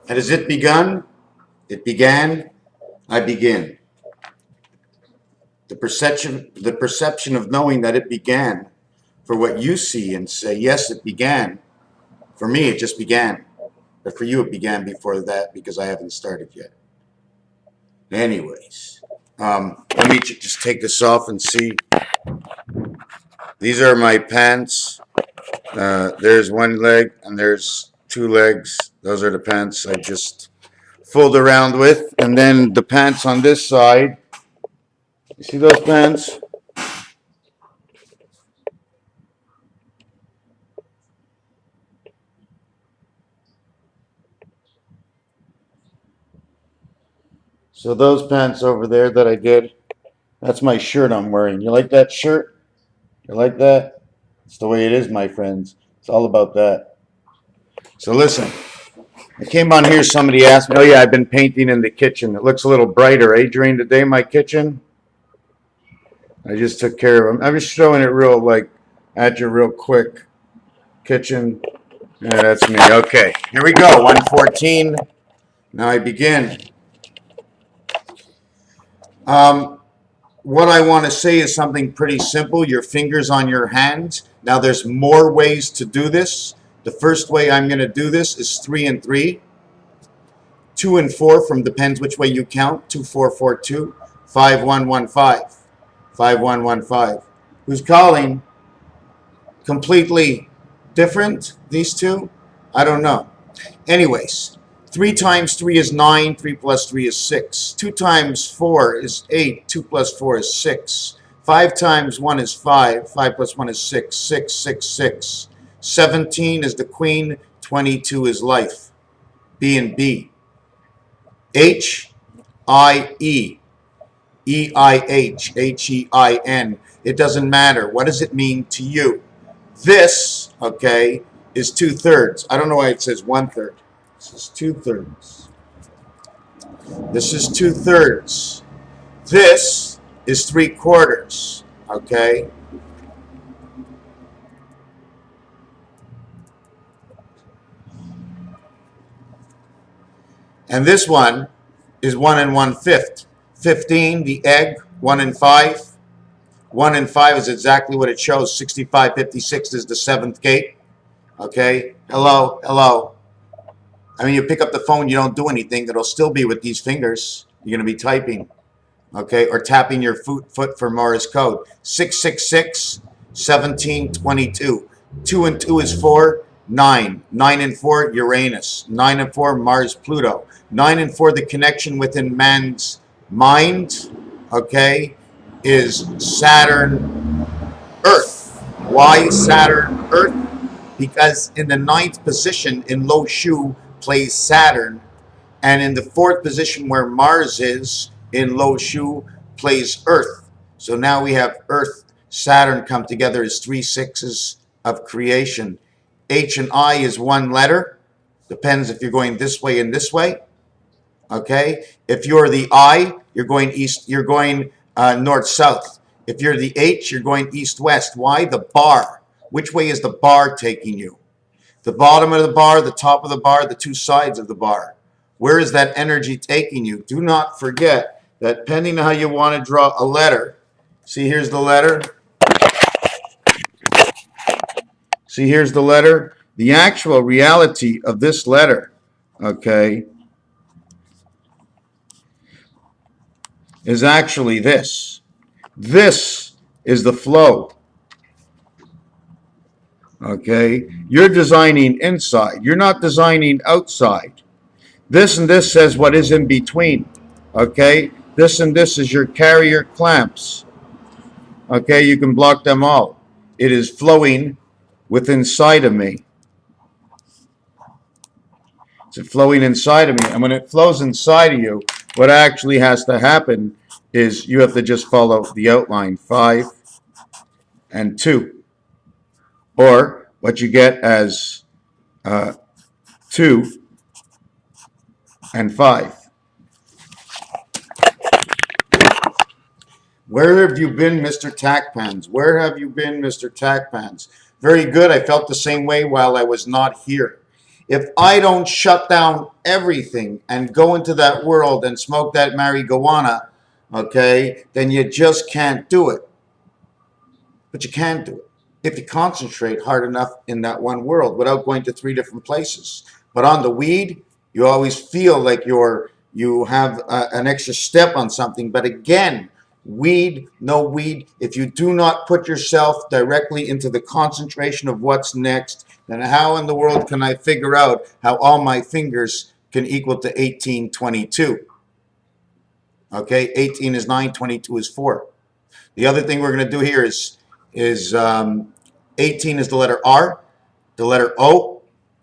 And has it begun? It began. I begin. The perception of knowing that it began for what you see and say, yes, it began. For me, it just began. But for you, it began before that because I haven't started yet. Anyways, let me just take this off and see. These are my pants. There's one leg and there's two legs. Those are the pants I just fooled around with. And then the pants on this side. You see those pants? So those pants over there that I did, that's my shirt I'm wearing. You like that shirt? You like that? It's the way it is, my friends. It's all about that. So listen, I came on here, somebody asked me, oh yeah, I've been painting in the kitchen. It looks a little brighter, eh, during the day, my kitchen? I just took care of them. I'm just showing it real, like, at you real quick. Kitchen. Yeah, that's me. Okay, here we go. 114. Now I begin. What I want to say is something pretty simple. Your fingers on your hands. Now there's more ways to do this. The first way I'm going to do this is 3 and 3. 2 and 4 from depends which way you count. 2, 4, 4, 2. 5, 1, 1, 5. 5, 1, 1, 5. Who's calling? Completely different, these two? I don't know. Anyways, 3 times 3 is 9. 3 plus 3 is 6. 2 times 4 is 8. 2 plus 4 is 6. 5 times 1 is 5. 5 plus 1 is 6. 6, 6, 6. 17 is the queen. 22 is life. B and B. H, I, E. E, I, H. H, E, I, N. It doesn't matter. What does it mean to you? This, okay, is 2/3. I don't know why it says 1/3. This is 2/3. This is 2/3. This is 3/4. Okay. And this one is 1 and 1/5. 15, the egg, 1 and 5. 1 and 5 is exactly what it shows. 65, 56 is the 7th gate. Okay. Hello, hello. I mean, you pick up the phone, you don't do anything. It'll still be with these fingers. You're going to be typing, okay, or tapping your foot for Morse code. 666, 17, 22. 2 and 2 is 4, 9. 9 and 4, Uranus. 9 and 4, Mars, Pluto. 9 and 4, the connection within man's mind, okay, is Saturn, Earth. Why Saturn, Earth? Because in the 9th position in Lo Shu plays Saturn, and in the 4th position where Mars is in Lo Shu plays Earth. So now we have Earth, Saturn come together as 3 sixes of creation. H and I is one letter. Depends if you're going this way and this way. Okay. If you're the I, you're going east. You're going north south. If you're the H, you're going east west. Why? The bar. Which way is the bar taking you? The bottom of the bar, the top of the bar, the two sides of the bar. Where is that energy taking you? Do not forget that depending on how you want to draw a letter, see, here's the letter. See, here's the letter. The actual reality of this letter, okay, is actually this. This is the flow. Okay, you're designing inside. You're not designing outside. This and this says what is in between. Okay, this and this is your carrier clamps. Okay, you can block them all. It is flowing with inside of me. It's flowing inside of me. And when it flows inside of you, what actually has to happen is you have to just follow the outline 5 and 2. Or what you get as 2 and 5. Where have you been, Mr. Tacpans? Where have you been, Mr. Tacpans? Very good. I felt the same way while I was not here. If I don't shut down everything and go into that world and smoke that marijuana, okay, then you just can't do it. But you can do it if you concentrate hard enough in that one world without going to 3 different places. But on the weed, you always feel like you have an extra step on something. But again, weed, no weed. If you do not put yourself directly into the concentration of what's next, then how in the world can I figure out how all my fingers can equal to 1822? Okay, 18 is 9, 22 is 4. The other thing we're going to do here is 18 is the letter R, the letter O.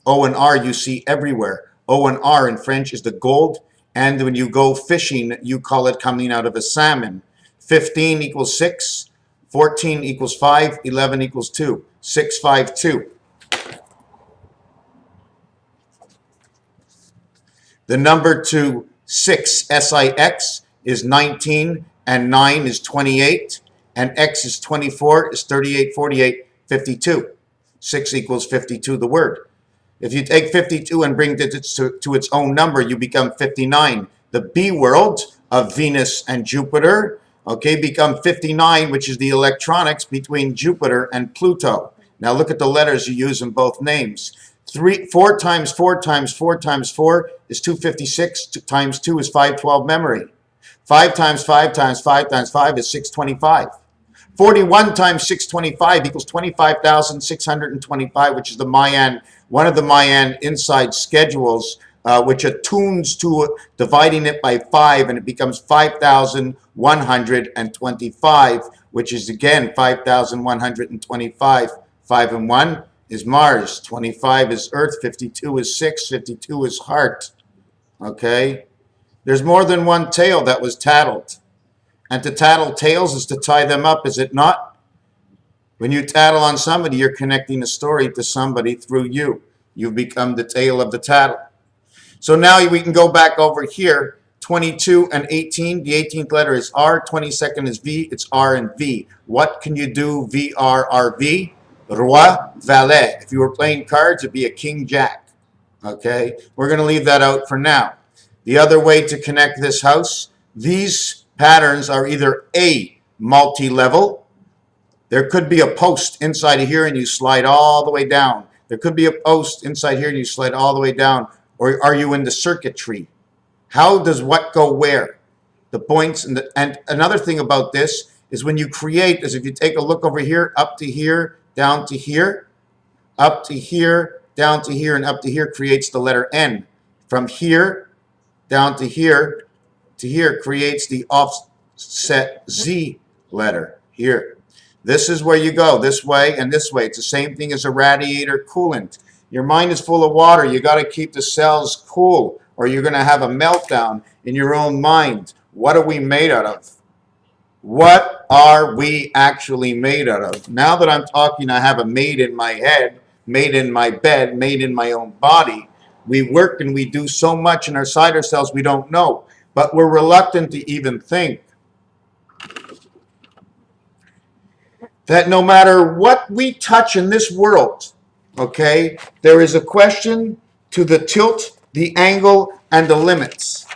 O and R you see everywhere. O and R in French is the gold, and when you go fishing, you call it coming out of a salmon. 15 equals 6, 14 equals 5, 11 equals 2. 6, 5, 2. The number to 6, S-I-X, is 19, and 9 is 28, and X is 24, is 38, 48, 52. 6 equals 52, the word. If you take 52 and bring digits to its own number, you become 59. The B world of Venus and Jupiter, okay, become 59, which is the electronics between Jupiter and Pluto. Now look at the letters you use in both names. 4 times 4 times 4 times 4 is 256, times 2 is 512 memory. 5 times 5 times 5 times 5 is 625. 41 times 625 equals 25,625, which is the Mayan, one of the Mayan inside schedules, which attunes to dividing it by 5, and it becomes 5,125, which is again 5,125. 5 and 1 is Mars, 25 is Earth, 52 is 6, 52 is heart. Okay? There's more than one tale that was tattled. And to tattle tales is to tie them up, is it not? When you tattle on somebody, you're connecting a story to somebody through you. You've become the tale of the tattle. So now we can go back over here. 22 and 18. The 18th letter is R. 22nd is V. It's R and V. What can you do? V, R, R, V. Roi, valet. If you were playing cards, it'd be a king, jack. Okay? We're going to leave that out for now. The other way to connect this house, these patterns are either A, multi-level. There could be a post inside of here and you slide all the way down. There could be a post inside here and you slide all the way down. Or are you in the circuitry? How does what go where? The points and another thing about this is when you create, is if you take a look over here, up to here, down to here, up to here, down to here, and up to here creates the letter N. From here down to here creates the offset Z letter here. This is where you go, this way and this way. It's the same thing as a radiator coolant. Your mind is full of water. You got to keep the cells cool, or you're going to have a meltdown in your own mind. What are we made out of? What are we actually made out of? Now that I'm talking, I have a made in my head, made in my bed, made in my own body. We work and we do so much inside ourselves we don't know, but we're reluctant to even think that no matter what we touch in this world, okay, there is a question to the tilt, the angle, and the limits.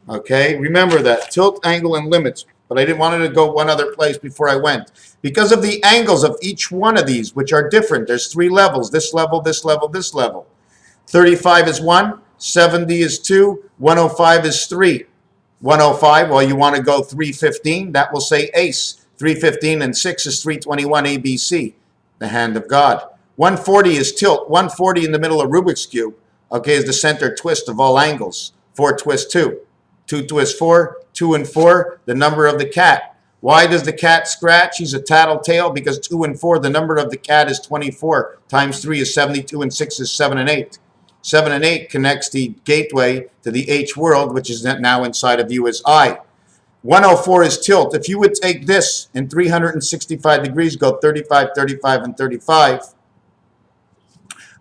Okay, remember that, tilt, angle, and limits. But I didn't want to go one other place before I went. Because of the angles of each one of these, which are different. There's 3 levels, this level, this level, this level. 35 is 1, 70 is 2, 105 is 3. 105, well, you want to go 315, that will say ace. 315 and 6 is 321, ABC, the hand of God. 140 is tilt. 140 in the middle of Rubik's Cube, okay, is the center twist of all angles. 4 twist 2. 2 twist 4, 2 and 4, the number of the cat. Why does the cat scratch? He's a tattletale because 2 and 4, the number of the cat is 24, times 3 is 72, and 6 is 7 and 8. 7 and 8 connects the gateway to the H world, which is now inside of you as I. 104 is tilt. If you would take this in 365 degrees, go 35, 35, and 35.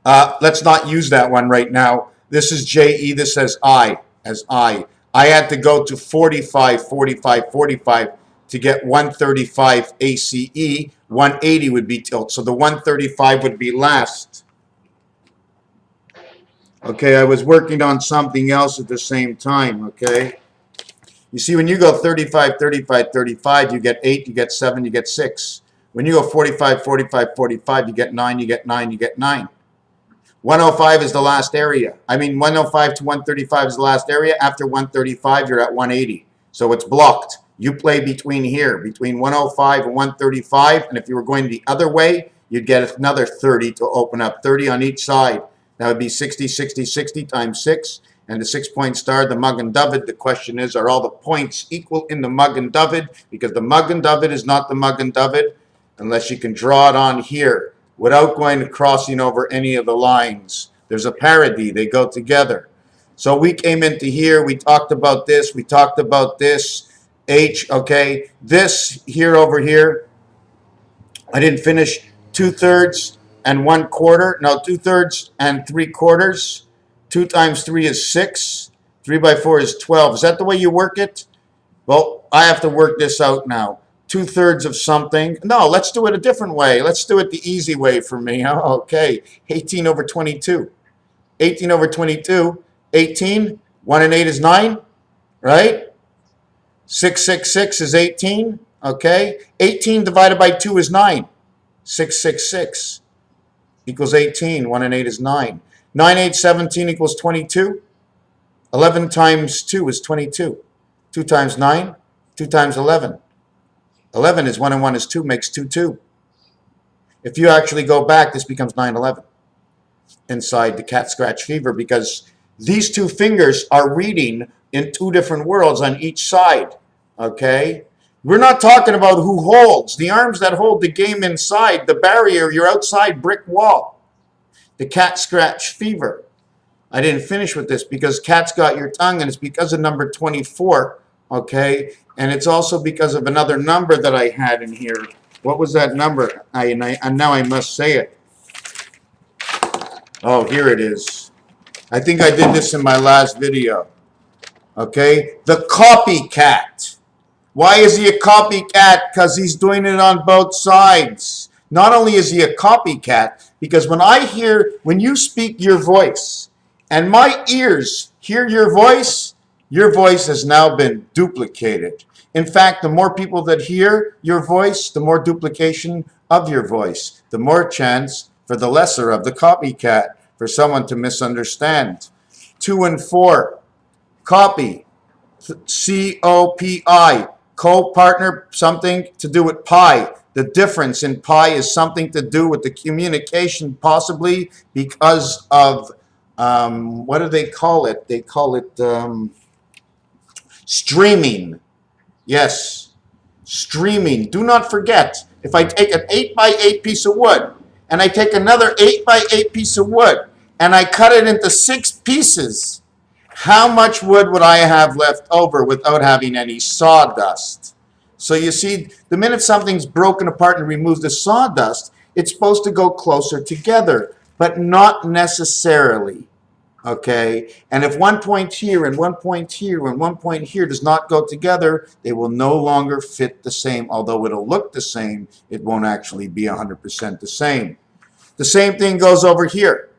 Let's not use that one right now. This is JE. This says I, as I. I had to go to 45, 45, 45 to get 135 ACE. 180 would be tilt. So the 135 would be last. Okay, I was working on something else at the same time, okay? You see, when you go 35, 35, 35, you get 8, you get 7, you get 6. When you go 45, 45, 45, you get 9, you get 9, you get 9. 105 is the last area. I mean, 105 to 135 is the last area. After 135, you're at 180. So it's blocked. You play between here, between 105 and 135. And if you were going the other way, you'd get another 30 to open up, 30 on each side. That would be 60, 60, 60 times 6. And the 6-point star, the mug and dovey. The question is, are all the points equal in the mug and dovey? Because the mug and dovey is not the mug and dovey unless you can draw it on here without going to crossing over any of the lines. There's a parity. They go together. So we came into here. We talked about this. We talked about this. H, okay. This here over here, I didn't finish 2/3 and 1/4. No, 2/3 and 3/4. 2 times 3 is 6. 3 by 4 is 12. Is that the way you work it? Well, I have to work this out now. 2/3 of something. No, let's do it a different way. Let's do it the easy way for me. Okay, 18 over 22. 18 over 22. 18. 1 and 8 is 9, right? 6, 6, 6 is 18. Okay, 18 divided by 2 is 9. 6, 6, 6 equals 18. 1 and 8 is 9. 9, 8, 17 equals 22. 11 times 2 is 22. 2 times 9, 2 times 11. 11 is 1 and 1 is 2, makes 2, 2. If you actually go back, this becomes 9/11 inside the cat scratch fever, because these two fingers are reading in two different worlds on each side, okay? We're not talking about who holds. The arms that hold the game inside, the barrier, your outside brick wall. The cat scratch fever. I didn't finish with this because cat's got your tongue, and it's because of number 24, okay? And it's also because of another number that I had in here. What was that number? And now I must say it. Oh, here it is. I think I did this in my last video. Okay? The copycat. Why is he a copycat? Because he's doing it on both sides. Not only is he a copycat, because when you speak your voice, and my ears hear your voice has now been duplicated. In fact, the more people that hear your voice, the more duplication of your voice, the more chance for the lesser of the copycat, for someone to misunderstand. 2 and 4, copy, C-O-P-I, co-partner, something to do with pi. The difference in pi is something to do with the communication, possibly because of, what do they call it? They call it streaming. Yes, streaming. Do not forget, if I take an 8 by 8 piece of wood, and I take another 8 by 8 piece of wood, and I cut it into 6 pieces, how much wood would I have left over without having any sawdust? So you see, the minute something's broken apart and removes the sawdust, it's supposed to go closer together, but not necessarily. Okay, and if 1 point here and 1 point here and 1 point here does not go together, they will no longer fit the same. Although it'll look the same, it won't actually be 100% the same. The same thing goes over here.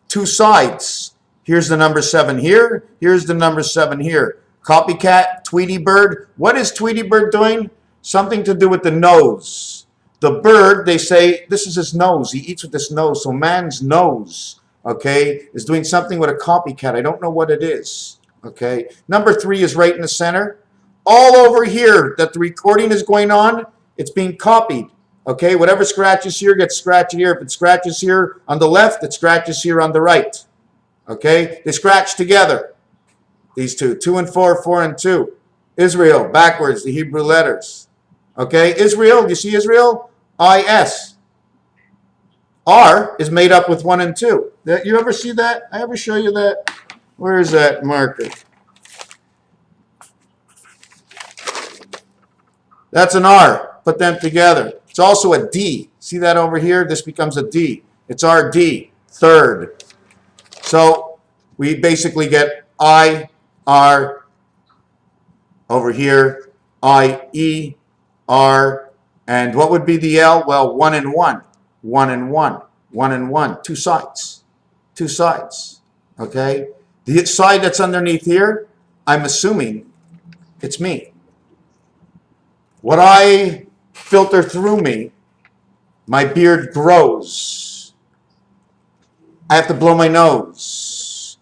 2 sides. Here's the number 7 here. Here's the number 7 here. Copycat, Tweety Bird. What is Tweety Bird doing? Something to do with the nose. The bird, they say, this is his nose. He eats with his nose. So man's nose, okay, is doing something with a copycat. I don't know what it is, okay. Number 3 is right in the center. All over here that the recording is going on, it's being copied, okay. Whatever scratches here gets scratched here. If it scratches here on the left, it scratches here on the right, okay. They scratch together, these two. 2 and 4, 4 and 2. Israel, backwards, the Hebrew letters, okay. Israel, do you see Israel? I-S. R is made up with 1 and 2. You ever see that? I ever show you that? Where is that marker? That's an R. Put them together. It's also a D. See that over here? This becomes a D. It's RD, third. So we basically get I, R, over here, I, E, R, and what would be the L? Well, 1 and 1. 1 and 1. 1 and 1. 2 sides. 2 sides. Okay? The side that's underneath here, I'm assuming it's me. What I filter through me, my beard grows. I have to blow my nose.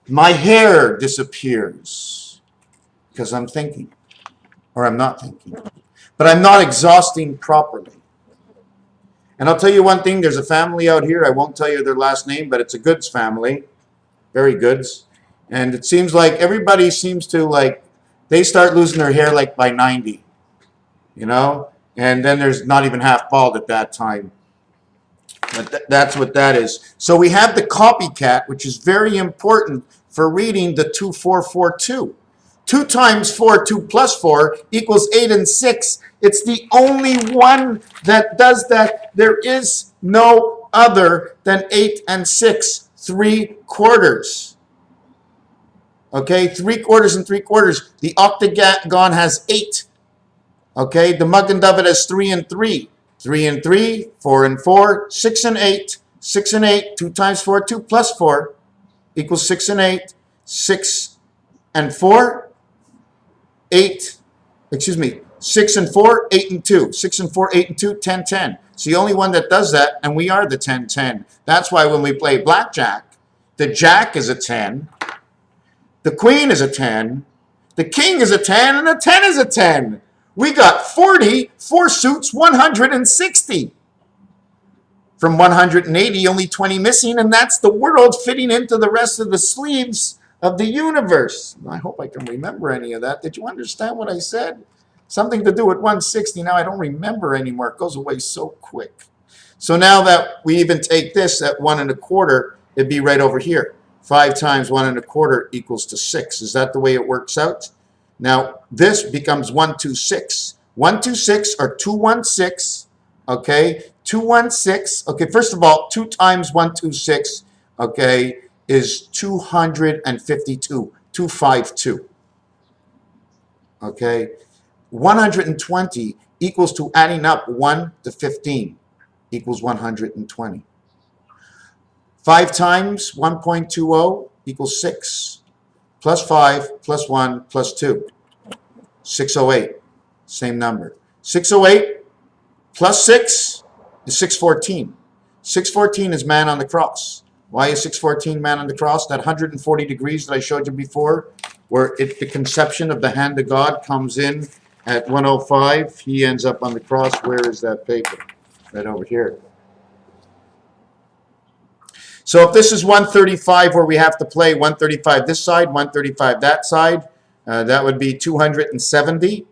My hair disappears because I'm thinking, or I'm not thinking. But I'm not exhausting properly. And I'll tell you one thing, there's a family out here, I won't tell you their last name, but it's a Goods family, very Goods. And it seems like everybody seems to like, they start losing their hair like by 90, you know? And then there's not even half bald at that time. But that's what that is. So we have the copycat, which is very important for reading the 2442. 2 times 4, 2 plus 4 equals 8 and 6. It's the only one that does that. There is no other than 8 and 6, 3/4. Okay, 3/4 and 3/4. The octagon has 8. Okay, the mug and dove has 3 and 3. 3 and 3, 4 and 4, 6 and 8. 6 and 8, 2 times 4, 2 plus 4 equals 6 and 8. 6 and 4, 8, excuse me, 6 and 4, 8 and 2. 6 and 4, 8 and 2, 10, 10. It's the only one that does that, and we are the 10, 10. That's why when we play blackjack, the jack is a 10, the queen is a 10, the king is a 10, and the 10 is a 10. We got 40, 4 suits, 160. From 180, only 20 missing, and that's the world fitting into the rest of the sleeves of the universe. I hope I can remember any of that. Did you understand what I said? Something to do with 160. Now I don't remember anymore. It goes away so quick. So now that we even take this at 1 1/4, it'd be right over here. 5 times 1 1/4 equals to 6. Is that the way it works out? Now this becomes 126. 126 or 216. Okay, 216. Okay, first of all, 2 times 126. Okay, is 252. 252. Okay, 120 equals to adding up 1 to 15 equals 120. 5 times 1.20 equals 6. Plus 5 plus 1 plus 2. 608. Same number. 608 plus 6 is 614. 614 is man on the cross. Why is 614 man on the cross? That 140 degrees that I showed you before, where the conception of the hand of God comes in at 105. He ends up on the cross. Where is that paper? Right over here. So if this is 135 where we have to play 135 this side, 135 that side, that would be 270.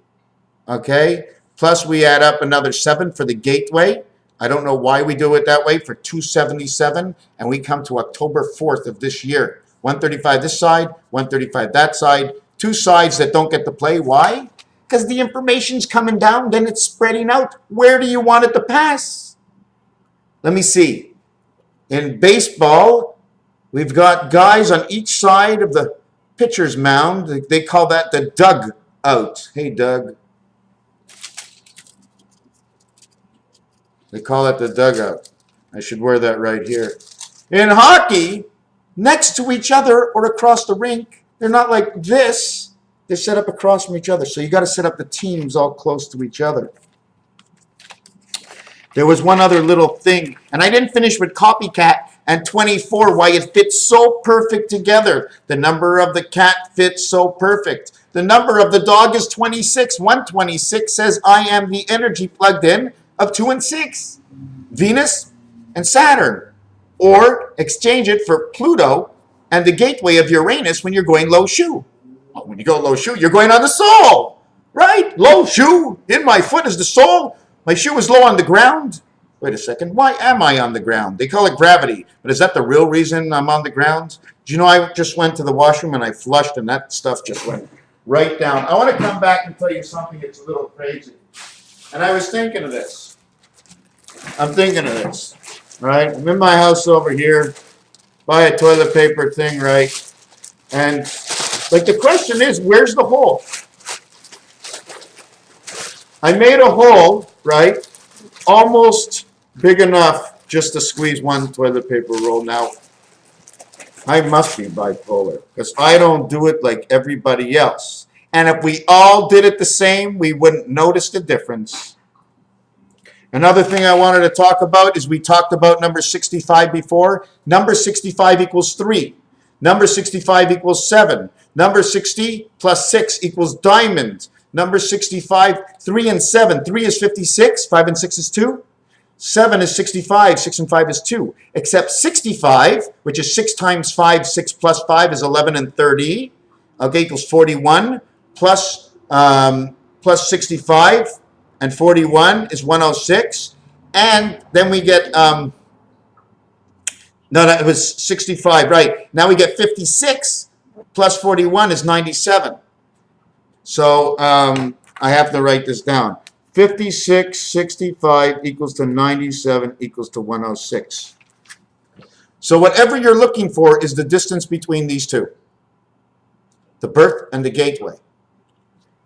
Okay, plus we add up another 7 for the gateway. I don't know why we do it that way, for 277, and we come to October 4th of this year. 135 this side, 135 that side, 2 sides that don't get to play. Why? Because the information's coming down, then it's spreading out. Where do you want it to pass? Let me see. In baseball, we've got guys on each side of the pitcher's mound. They call that the dugout. Hey, Doug. They call it the dugout. I should wear that right here. In hockey, next to each other or across the rink, they're not like this. They're set up across from each other. So you got to set up the teams all close to each other. There was one other little thing, and I didn't finish with copycat and 24, why it fits so perfect together. The number of the cat fits so perfect. The number of the dog is 26. 126 says, I am the energy plugged in of 2 and 6. Venus and Saturn. Or exchange it for Pluto and the gateway of Uranus when you're going low shoe. Well, when you go low shoe, you're going on the sole, right? Low shoe. In my foot is the sole. My shoe is low on the ground. Wait a second. Why am I on the ground? They call it gravity. But is that the real reason I'm on the ground? Do you know I just went to the washroom and I flushed and that stuff just went right down. I want to come back and tell you something that's a little crazy. And I was thinking of this. I'm thinking of this. Right? I'm in my house over here. Buy a toilet paper thing, right? And like the question is, where's the hole? I made a hole, right, almost big enough just to squeeze one toilet paper roll. Now, I must be bipolar because I don't do it like everybody else. And if we all did it the same, we wouldn't notice the difference. Another thing I wanted to talk about is we talked about number 65 before. Number 65 equals 3. Number 65 equals 7. Number 60 plus 6 equals diamond. Number 65, 3 and 7. 3 is 56. 5 and 6 is 2. 7 is 65, 6 and 5 is 2. Except 65, which is 6 times 5, 6 plus 5 is 11 and 30, okay, equals 41, plus 65, and 41 is 106. And then we get, no, it was 65, right. Now we get 56 plus 41 is 97. So I have to write this down. 56, 65 equals to 97 equals to 106. So whatever you're looking for is the distance between these two. The birth and the gateway.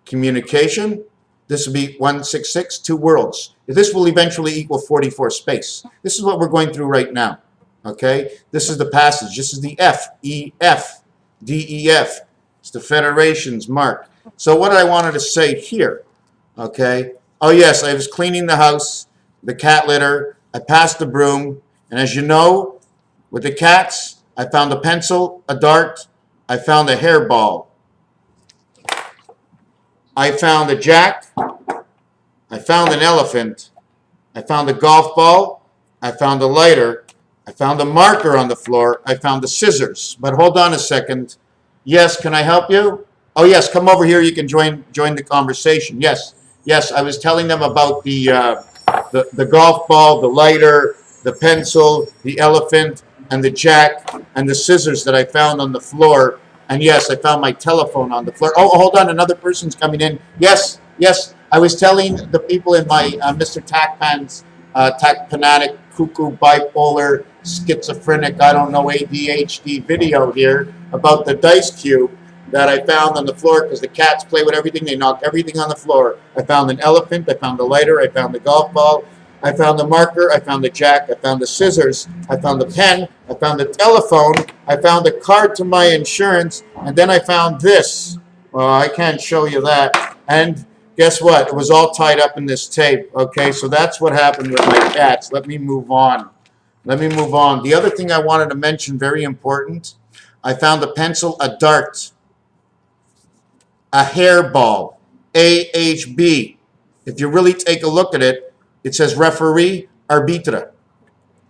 Communication, this will be 166, 2 worlds. This will eventually equal 44 space. This is what we're going through right now. Okay? This is the passage. This is the F, E, F, D, E, F. It's the Federation's mark. So what I wanted to say here, okay? Oh yes, I was cleaning the house, the cat litter, I passed the broom, and as you know, with the cats, I found a pencil, a dart, I found a hairball. I found a jack, I found an elephant, I found a golf ball, I found a lighter, I found a marker on the floor, I found the scissors. But hold on a second. Yes, can I help you? Oh yes, come over here, you can join the conversation. Yes. Yes, I was telling them about the golf ball, the lighter, the pencil, the elephant, and the jack, and the scissors that I found on the floor. And yes, I found my telephone on the floor. Oh, hold on, another person's coming in. Yes, yes, I was telling the people in my Mr. Tacpan's Tacpanatic, cuckoo, bipolar, schizophrenic, I don't know, ADHD video here about the dice cube that I found on the floor because the cats play with everything. They knock everything on the floor. I found an elephant. I found a lighter. I found the golf ball. I found the marker. I found the jack. I found the scissors. I found the pen. I found the telephone. I found the card to my insurance. And then I found this. Well, I can't show you that. And guess what? It was all tied up in this tape. Okay, so that's what happened with my cats. Let me move on. Let me move on. The other thing I wanted to mention, very important, I found a pencil, a dart, a hairball, AHB. If you really take a look at it, it says referee, arbitra.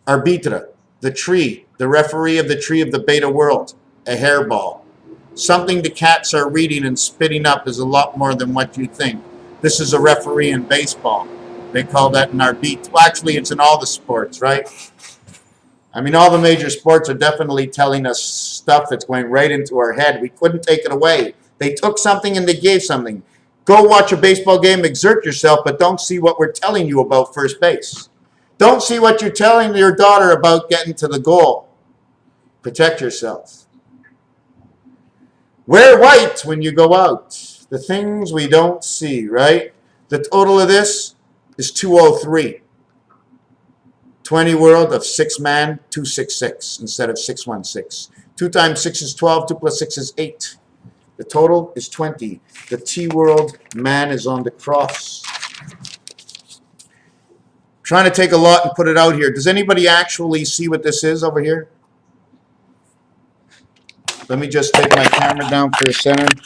Arbitra, the tree, the referee of the tree of the beta world, a hairball. Something the cats are reading and spitting up is a lot more than what you think. This is a referee in baseball. They call that an arbitra. Well, actually, it's in all the sports, right? I mean, all the major sports are definitely telling us stuff that's going right into our head. We couldn't take it away. They took something and they gave something. Go watch a baseball game, exert yourself, but don't see what we're telling you about first base. Don't see what you're telling your daughter about getting to the goal. Protect yourself. Wear white when you go out. The things we don't see, right? The total of this is 203. 20 world of 6 man, 266 instead of 616. 2 times 6 is 12, 2 plus 6 is 8. The total is 20. The T world, man is on the cross. Trying to take a lot and put it out here. Does anybody actually see what this is over here? Let me just take my camera down for a second.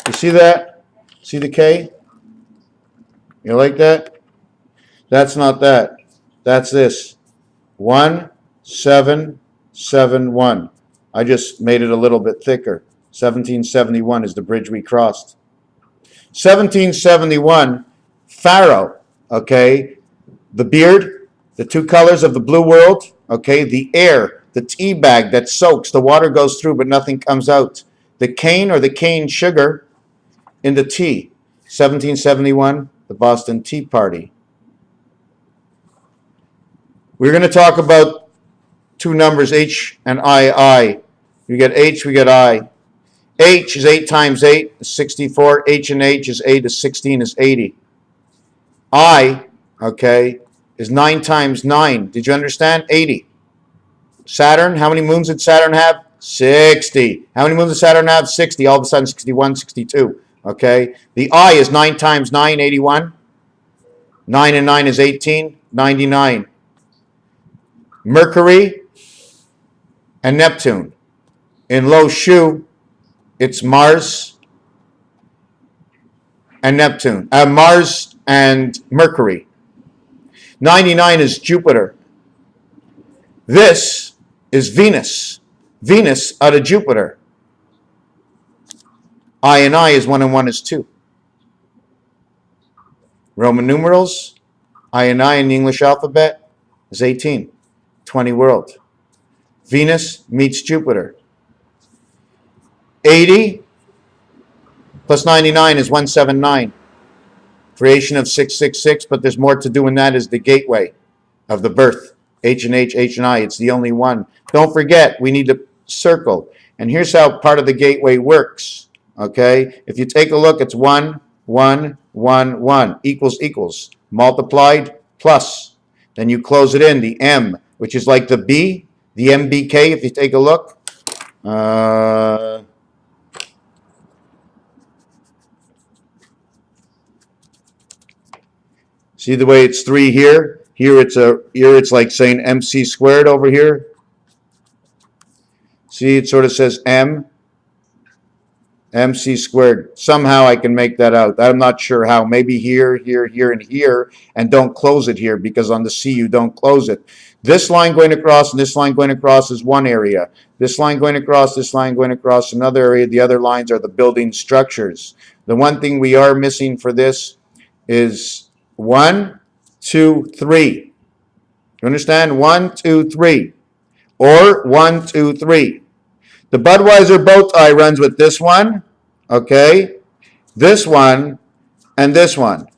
You see that? See the K? You like that? That's not that. That's this. 1771. I just made it a little bit thicker. 1771 is the bridge we crossed. 1771, Pharaoh, okay? The beard, the 2 colors of the blue world, okay? The air, the tea bag that soaks, the water goes through but nothing comes out. The cane or the cane sugar in the tea. 1771, the Boston Tea Party. We're going to talk about 2 numbers, H and I. You get H, we get I. H is 8 times 8 is 64. H and H is 8 is 16 is 80. I, okay, is 9 times 9. Did you understand? 80. Saturn, how many moons did Saturn have? 60. How many moons did Saturn have? 60. All of a sudden, 61, 62. Okay. The I is 9 times 9, 81. 9 and 9 is 18, 99. Mercury and Neptune. In low Shu, it's Mars and Neptune. Mars and Mercury. 99 is Jupiter. This is Venus. Venus out of Jupiter. I and I is 1 and 1 is 2. Roman numerals. I and I in the English alphabet is 18. 20 world. Venus meets Jupiter. 80 plus 99 is 179. Creation of 666, but there's more to do in that is the gateway of the birth. H and H, H and I, it's the only one. Don't forget, we need to circle. And here's how part of the gateway works. Okay? If you take a look, it's 1, 1, 1, 1, equals. Multiplied, plus. Then you close it in, the M, which is like the B, the MBK, if you take a look. See the way it's 3 here? Here it's like saying MC squared over here. See, it sort of says MC squared. Somehow I can make that out. I'm not sure how. Maybe here, here, here, and here, and don't close it here, because on the C you don't close it. This line going across and this line going across is one area. This line going across, this line going across another area. The other lines are the building structures. The one thing we are missing for this is 1, 2, 3. You understand? 1, 2, 3. Or 1, 2, 3. The Budweiser bow tie runs with this one, okay, this one, and this one.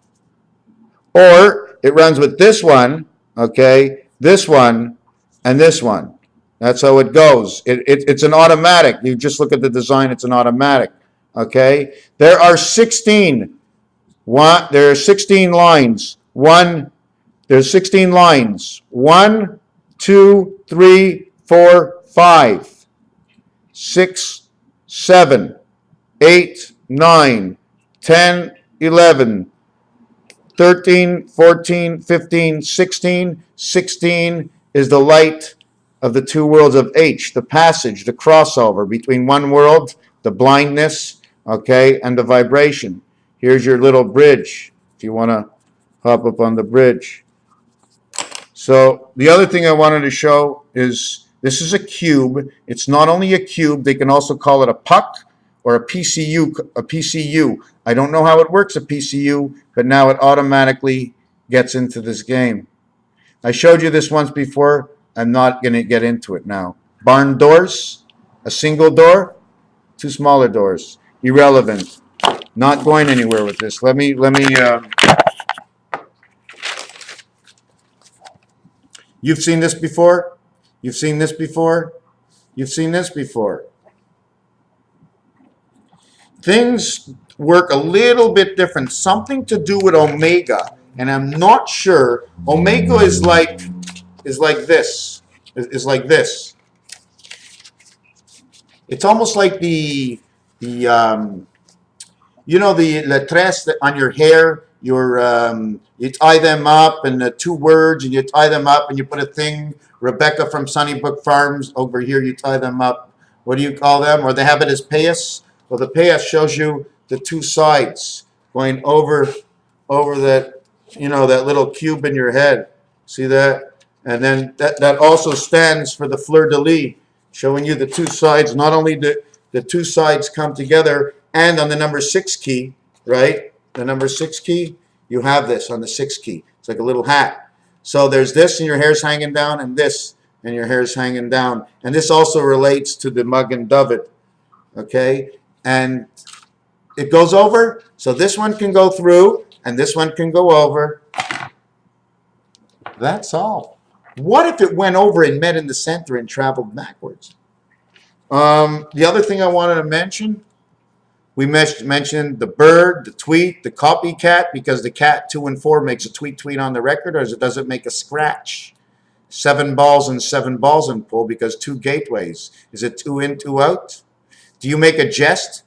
Or it runs with this one, okay, this one, and this one. That's how it goes. It's an automatic. You just look at the design, it's an automatic, okay. There are 16 lines. There's 16 lines. 1, 2, 3, 4, 5. 6, 7, 8, 9, 10, 11, 13, 14, 15, 16. 16 is the light of the two worlds of H, the passage, the crossover between one world, the blindness, okay, and the vibration. Here's your little bridge, if you want to hop up on the bridge. So the other thing I wanted to show is this is a cube. It's not only a cube, they can also call it a puck or a PCU. I don't know how it works, a PCU, but now it automatically gets into this game. I showed you this once before. I'm not going to get into it now. Barn doors, a single door, 2 smaller doors. Irrelevant. Not going anywhere with this. Let me You've seen this before? You've seen this before? You've seen this before. Things work a little bit different. Something to do with omega. And I'm not sure. Omega is like this. Is like this. It's almost like the you know, the lettres on your hair. You tie them up, and the 2 words, and you tie them up, and you put a thing. Rebecca from Sunnybrook Farms over here, you tie them up. What do you call them? Or they have it as payas. Well, the payas shows you the 2 sides going over that, you know, that little cube in your head. See that? And then that also stands for the fleur-de-lis, showing you the 2 sides. Not only the 2 sides come together, and on the number 6 key, right? The number 6 key, you have this on the 6 key. It's like a little hat. So there's this, and your hair's hanging down, and this, and your hair's hanging down. And this also relates to the Magen David, okay? And it goes over, so this one can go through, and this one can go over. That's all. What if it went over and met in the center and traveled backwards? The other thing I wanted to mention, we mentioned the bird, the tweet, the copycat, because the cat 2 and 4 makes a tweet tweet on the record, or does it make a scratch? 7 balls and 7 balls in pool because 2 gateways. Is it 2 in, 2 out? Do you make a jest?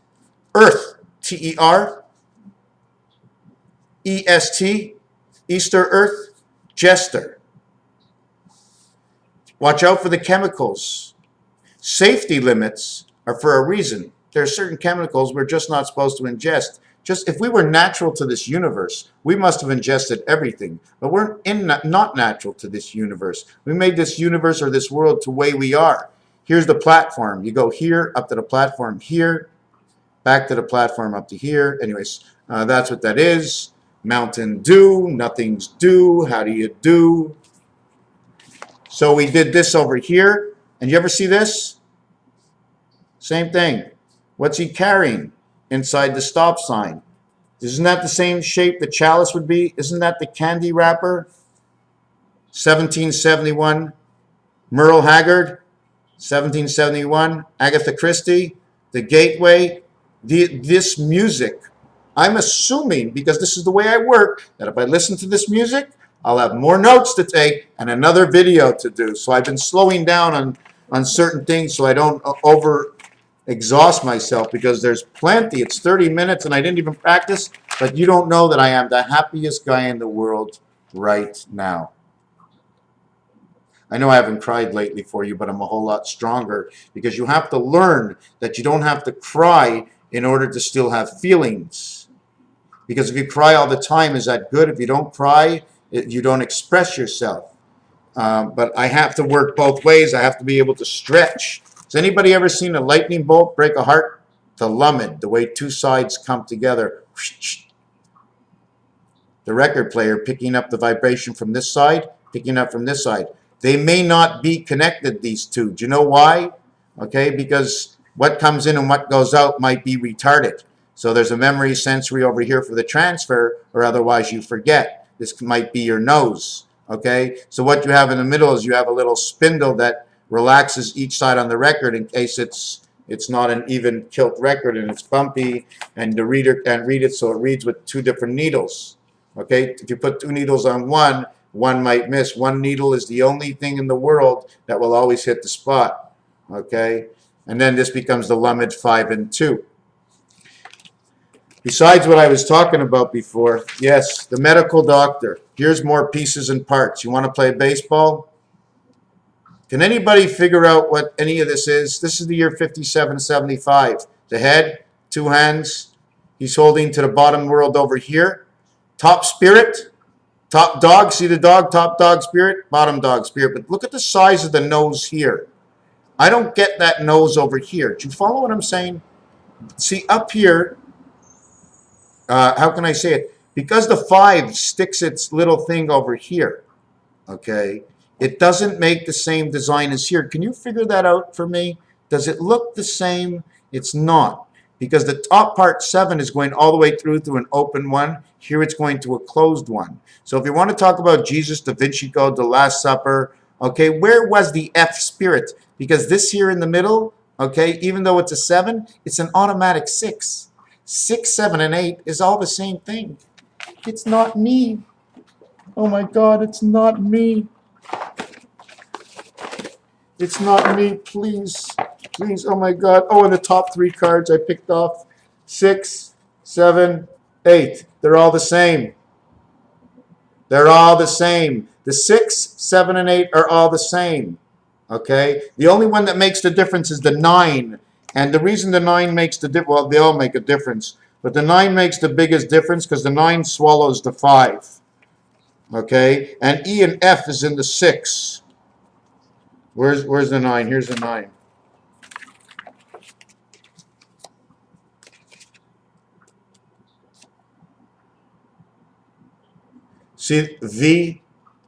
Earth, T-E-R, E-S-T, Easter Earth, jester. Watch out for the chemicals. Safety limits are for a reason. There are certain chemicals we're just not supposed to ingest. Just if we were natural to this universe, we must have ingested everything. But we're not natural to this universe. We made this universe or this world to the way we are. Here's the platform. You go here, up to the platform here, back to the platform up to here. Anyways, that's what that is. Mountain Dew, nothing's due. How do you do? So we did this over here. And you ever see this? Same thing. What's he carrying inside the stop sign? Isn't that the same shape the chalice would be? Isn't that the candy wrapper? 1771, Merle Haggard. 1771, Agatha Christie. The Gateway. This music. I'm assuming, because this is the way I work, that if I listen to this music, I'll have more notes to take and another video to do. So I've been slowing down on certain things so I don't over exhaust myself, because there's plenty. It's 30 minutes and I didn't even practice, but you don't know that I am the happiest guy in the world right now. I know I haven't cried lately for you, but I'm a whole lot stronger, because you have to learn that you don't have to cry in order to still have feelings. Because if you cry all the time, is that good? If you don't cry, you don't express yourself. But I have to work both ways. I have to be able to stretch. Has anybody ever seen a lightning bolt break a heart? The Lumid, the way two sides come together. The record player picking up the vibration from this side, picking up from this side. They may not be connected, these two. Do you know why? Okay, because what comes in and what goes out might be retarded. So there's a memory sensory over here for the transfer, or otherwise you forget. This might be your nose. Okay, so what you have in the middle is you have a little spindle that relaxes each side on the record in case it's not an even kilt record and it's bumpy, and the reader can read it, so it reads with 2 different needles. Okay, if you put 2 needles on one might miss. 1 needle is the only thing in the world that will always hit the spot. Okay, and then this becomes the Lumid 5 and 2. Besides what I was talking about before, yes, the medical doctor. Here's more pieces and parts. You want to play baseball? Can anybody figure out what any of this is? This is the year 5775. The head, 2 hands. He's holding to the bottom world over here. Top spirit, top dog. See the dog? Top dog spirit, bottom dog spirit. But look at the size of the nose here. I don't get that nose over here. Do you follow what I'm saying? See, up here, how can I say it? Because the 5 sticks its little thing over here, okay, it doesn't make the same design as here. Can you figure that out for me? Does it look the same? It's not, because the top part 7 is going all the way through to an open one. Here it's going to a closed one. So if you want to talk about Jesus, Da Vinci Code, the Last Supper, okay, where was the F spirit? Because this here in the middle, okay, even though it's a 7, it's an automatic 6. 6, 7, and 8 is all the same thing. It's not me. Oh my God, it's not me. It's not me, please. Please, oh my God. Oh, and the top 3 cards I picked off. 6, 7, 8. They're all the same. They're all the same. The 6, 7, and 8 are all the same. Okay? The only one that makes the difference is the 9. And the reason the 9 makes the difference, well, they all make a difference. But the 9 makes the biggest difference because the 9 swallows the 5. Okay? And E and F is in the 6. Where's the 9? Here's the 9. See V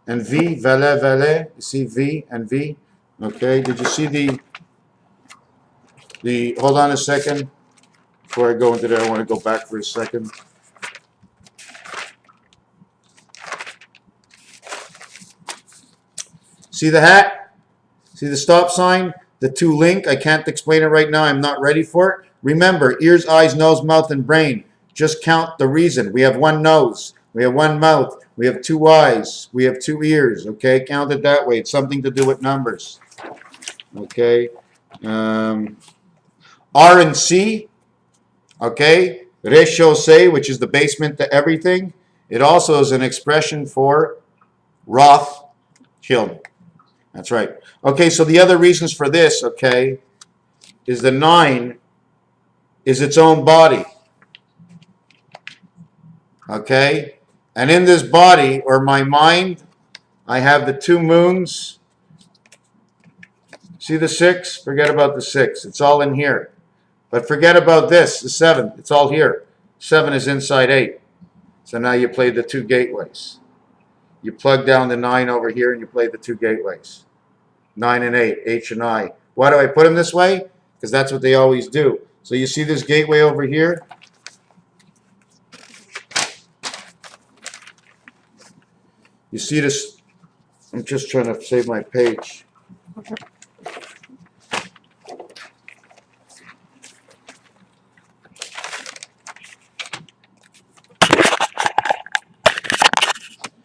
and V, valet, valet. You see V and V? Okay, did you see hold on a second. Before I go into there, I want to go back for a second. See the hat? See the stop sign? The two link. I can't explain it right now. I'm not ready for it. Remember, ears, eyes, nose, mouth, and brain. Just count the reason. We have one nose. We have one mouth. We have two eyes. We have two ears. Okay, count it that way. It's something to do with numbers. Okay. R and C. Okay. Rez-chaussee, which is the basement to everything. It also is an expression for Rothschild. That's right. Okay, so the other reasons for this, okay, is the 9 is its own body. Okay? And in this body, or my mind, I have the 2 moons. See the 6? Forget about the 6. It's all in here. But forget about this, the 7. It's all here. 7 is inside 8. So now you play the 2 gateways. You plug down the 9 over here and you play the 2 gateways. 9 and 8, H and I. Why do I put them this way? Because that's what they always do. So you see this gateway over here? You see this? I'm just trying to save my page.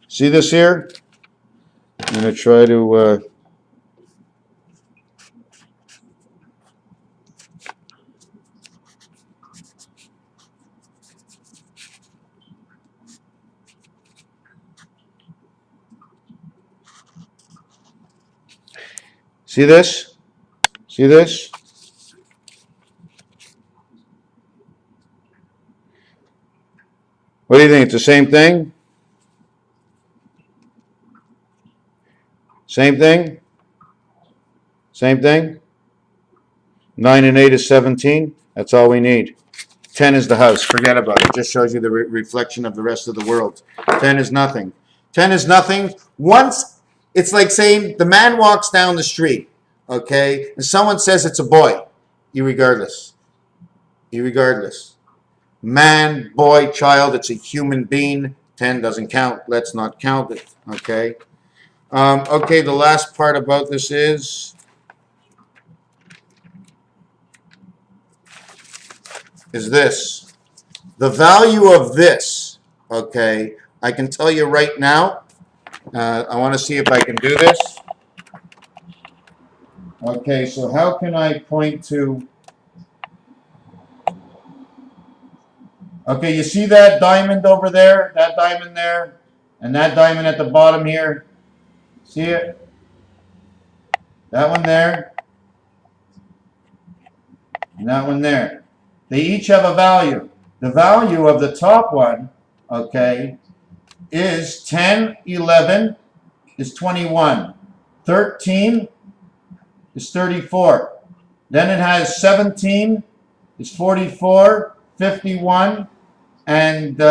See this here? I'm going to try to... See this? See this? What do you think? It's the same thing? Same thing? Same thing? 9 and 8 is 17. That's all we need. 10 is the house. Forget about it. It just shows you the reflection of the rest of the world. 10 is nothing. 10 is nothing. Once, it's like saying the man walks down the street, okay, and someone says it's a boy. Irregardless. Irregardless. Man, boy, child, it's a human being. 10 doesn't count. Let's not count it, okay? Okay, the last part about this is this. The value of this, okay, I can tell you right now. I want to see if I can do this. Okay, so how can I point to... Okay, you see that diamond over there? That diamond there? And that diamond at the bottom here? See it? That one there? And that one there. They each have a value. The value of the top one, okay, is 10, 11 is 21. 13 is 34. Then it has 17 is 44, 51, and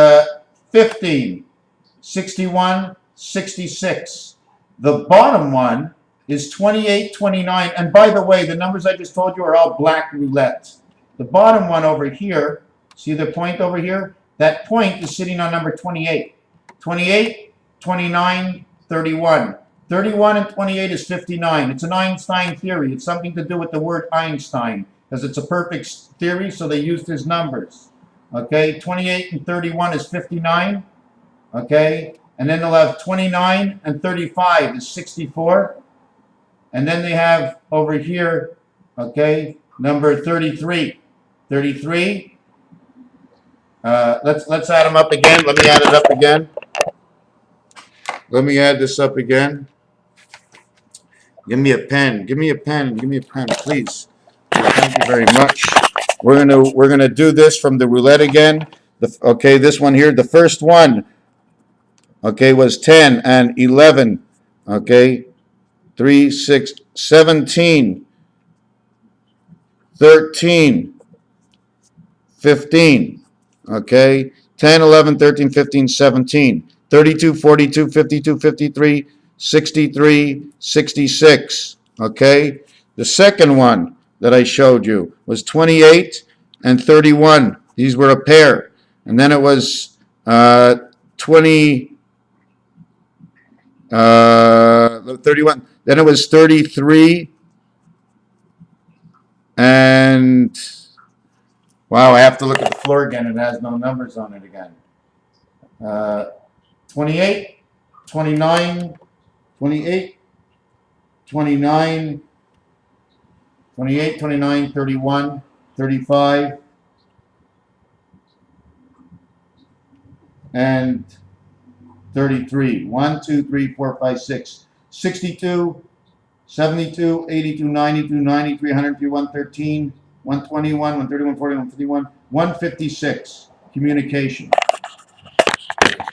15, 61, 66. The bottom one is 28, 29. And by the way, the numbers I just told you are all black roulette. The bottom one over here, see the point over here? That point is sitting on number 28. 28, 29, 31. 31 and 28 is 59. It's an Einstein theory. It's something to do with the word Einstein, because it's a perfect theory, so they used his numbers. Okay, 28 and 31 is 59. Okay, and then they'll have 29 and 35 is 64. And then they have over here, okay, number 33. 33. Let's add them up again. Let me add it up again. Let me add this up again. Give me a pen. Give me a pen. Give me a pen, please. Thank you very much. We're gonna do this from the roulette again. Okay, this one here. The first one, okay, was 10 and 11. Okay, 3, 6, 17, 13, 15. Okay, 10, 11, 13, 15, 17. 32, 42, 52, 53, 63, 66. Okay, the second one that I showed you was 28 and 31. These were a pair. And then it was 31. Then it was 33 And wow, I have to look at the floor again. It has no numbers on it again. 28, 29, 28, 29, 28, 29, 31, 35, and 33. 1, 2, 3, 4, 5, 6. 62, 72, 82, 92, 93, 103, 113, 121, 131, 140, 151, 156. Communication.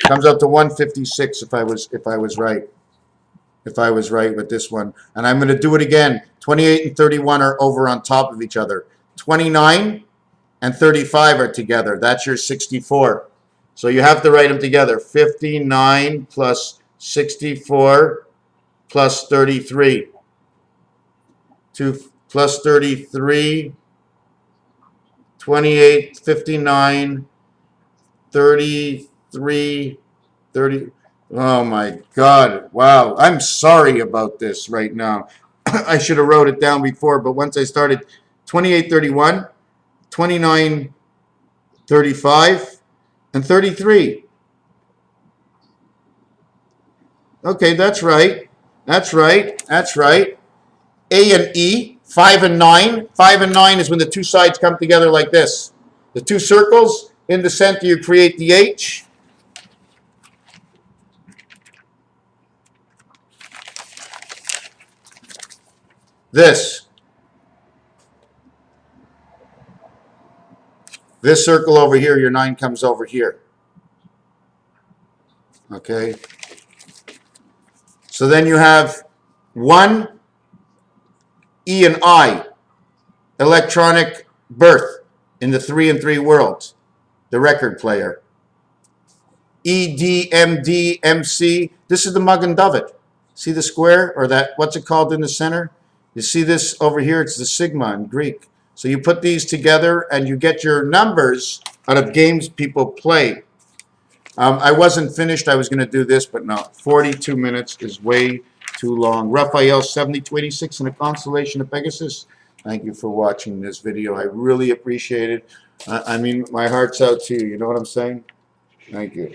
Comes out to 156 if I was right. If I was right with this one. And I'm going to do it again. 28 and 31 are over on top of each other. 29 and 35 are together. That's your 64. So you have to write them together. 59 plus 64 plus 33. 2 plus 33, 28, 59, 33, 30. Oh my God. Wow. I'm sorry about this right now. I should have wrote it down before, but once I started 28, 31, 29, 35, and 33. Okay, that's right. That's right. That's right. A and E, 5 and 9. 5 and 9 is when the two sides come together like this. The two circles, in the center you create the H. This circle over here, your 9 comes over here. Okay. So then you have 1, E and I, electronic birth in the 3 and 3 worlds, the record player. E, D, M, D, M, C. This is the mug and dovey. See the square, or that, what's it called in the center? You see this over here, it's the sigma in Greek. So you put these together and you get your numbers out of games people play. I wasn't finished. I was going to do this, but no. 42 minutes is way too long. Raphael 7286 and a constellation of Pegasus. Thank you for watching this video. I really appreciate it. I mean, my heart's out to you. You know what I'm saying? Thank you.